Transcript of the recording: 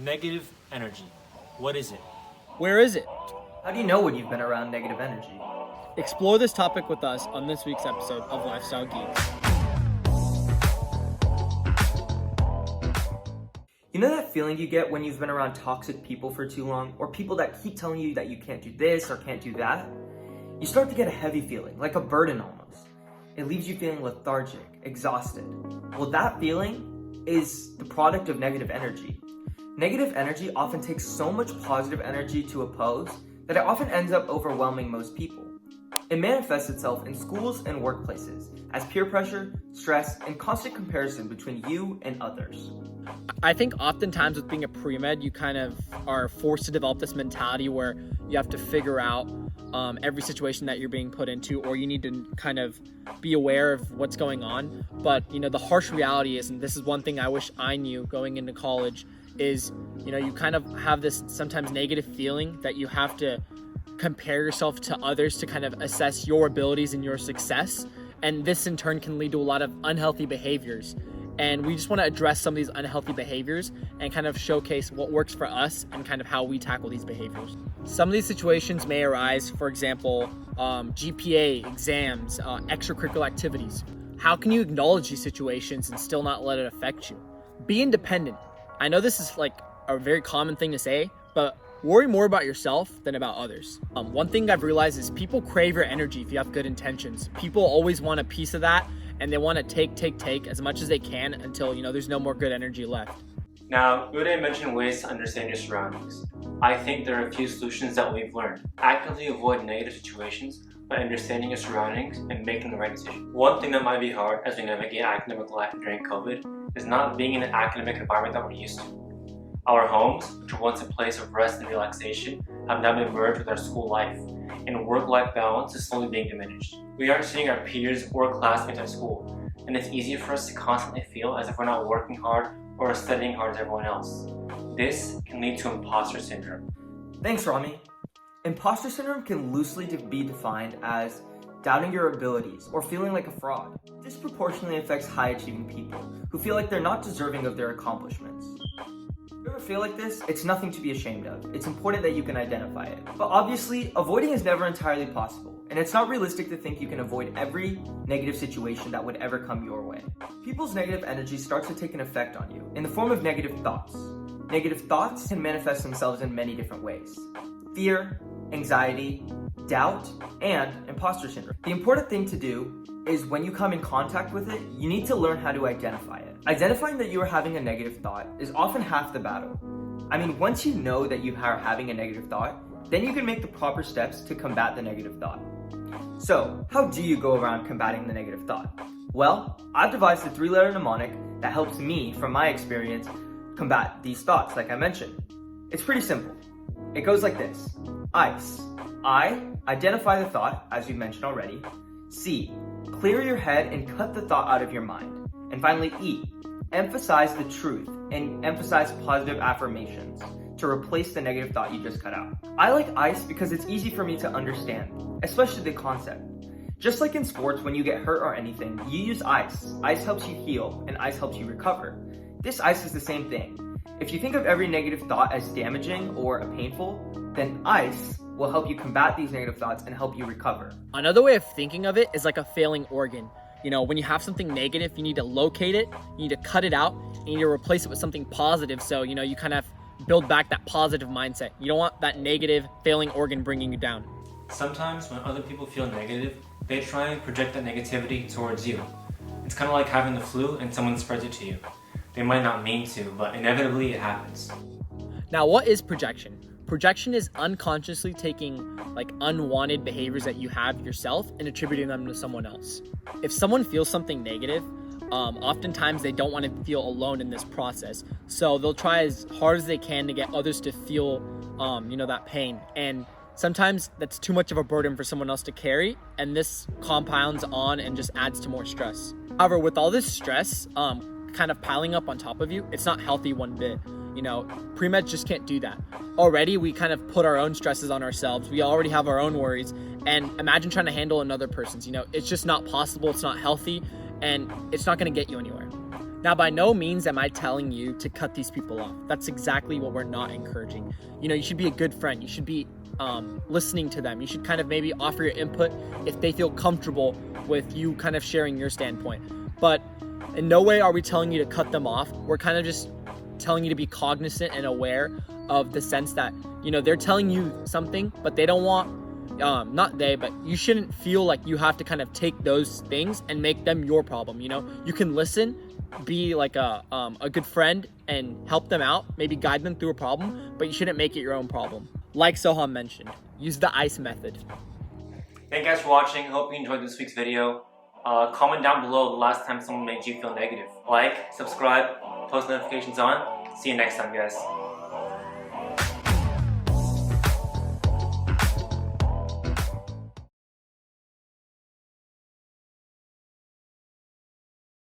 Negative energy. What is it? Where is it? How do you know when you've been around negative energy? Explore this topic with us on this week's episode of Lifestyle Geeks. You know that feeling you get when you've been around toxic people for too long, or people that keep telling you that you can't do this or can't do that? You start to get a heavy feeling, like a burden almost. It leaves you feeling lethargic, exhausted. Well, that feeling is the product of negative energy. Negative energy often takes so much positive energy to oppose that it often ends up overwhelming most people. It manifests itself in schools and workplaces as peer pressure, stress, and constant comparison between you and others. I think oftentimes with being a pre-med, you kind of are forced to develop this mentality where you have to figure out every situation that you're being put into, or you need to kind of be aware of what's going on. But, the harsh reality is, and this is one thing I wish I knew going into college, is, you kind of have this sometimes negative feeling that you have to compare yourself to others to kind of assess your abilities and your success. And this in turn can lead to a lot of unhealthy behaviors. And we just want to address some of these unhealthy behaviors and kind of showcase what works for us and kind of how we tackle these behaviors. Some of these situations may arise, for example, GPA, exams, extracurricular activities. How can you acknowledge these situations and still not let it affect you? Be independent. I know this is like a very common thing to say, but worry more about yourself than about others. One thing I've realized is people crave your energy if you have good intentions. People always want a piece of that, and they want to take as much as they can until, there's no more good energy left. Now, Uday mentioned ways to understand your surroundings. I think there are a few solutions that we've learned. Actively avoid negative situations by understanding your surroundings and making the right decision. One thing that might be hard as we navigate academic life during COVID is not being in an academic environment that we're used to. Our homes, which were once a place of rest and relaxation, have now been merged with our school life, and work-life balance is slowly being diminished. We aren't seeing our peers or classmates at school, and it's easy for us to constantly feel as if we're not working hard or studying hard as everyone else. This can lead to imposter syndrome. Thanks, Rami. Imposter syndrome can loosely be defined as doubting your abilities or feeling like a fraud. This disproportionately affects high-achieving people who feel like they're not deserving of their accomplishments. If you ever feel like this, it's nothing to be ashamed of. It's important that you can identify it. But obviously, avoiding is never entirely possible, and it's not realistic to think you can avoid every negative situation that would ever come your way. People's negative energy starts to take an effect on you in the form of negative thoughts. Negative thoughts can manifest themselves in many different ways: fear, anxiety, doubt, and imposter syndrome. The important thing to do is when you come in contact with it, you need to learn how to identify it. Identifying that you are having a negative thought is often half the battle. Once you know that you are having a negative thought, then you can make the proper steps to combat the negative thought. So, how do you go around combating the negative thought? Well, I've devised a 3-letter mnemonic that helps me, from my experience, combat these thoughts, like I mentioned. It's pretty simple. It goes like this: ICE. I, identify the thought, as we mentioned already. C, clear your head and cut the thought out of your mind. And finally, E, emphasize the truth and emphasize positive affirmations to replace the negative thought you just cut out. I like ICE because it's easy for me to understand, especially the concept. Just like in sports, when you get hurt or anything, you use ICE. ICE helps you heal, and ICE helps you recover. This ICE is the same thing. If you think of every negative thought as damaging or painful, then ICE will help you combat these negative thoughts and help you recover. Another way of thinking of it is like a failing organ. When you have something negative, you need to locate it, you need to cut it out, and you need to replace it with something positive. So, you kind of build back that positive mindset. You don't want that negative failing organ bringing you down. Sometimes when other people feel negative, they try and project that negativity towards you. It's kind of like having the flu and someone spreads it to you. They might not mean to, but inevitably it happens. Now, what is projection? Projection is unconsciously taking unwanted behaviors that you have yourself and attributing them to someone else. If someone feels something negative, oftentimes they don't want to feel alone in this process. So they'll try as hard as they can to get others to feel, that pain. And sometimes that's too much of a burden for someone else to carry, and this compounds on and just adds to more stress. However, with all this stress kind of piling up on top of you, it's not healthy one bit. Pre-meds just can't do that. Already, we kind of put our own stresses on ourselves. We already have our own worries. And imagine trying to handle another person's. It's just not possible. It's not healthy. And it's not going to get you anywhere. Now, by no means am I telling you to cut these people off. That's exactly what we're not encouraging. You know, you should be a good friend. You should be listening to them. You should kind of maybe offer your input if they feel comfortable with you kind of sharing your standpoint. But in no way are we telling you to cut them off. We're kind of just telling you to be cognizant and aware of the sense that, you know, they're telling you something, but they don't want, not they, but you shouldn't feel like you have to kind of take those things and make them your problem. You know, you can listen, be like a good friend and help them out, maybe guide them through a problem, but you shouldn't make it your own problem. Like Soham mentioned, use the ICE method. Thank you guys for watching. Hope you enjoyed this week's video. Comment down below the last time someone made you feel negative. Like, subscribe, post notifications on. See you next time, guys.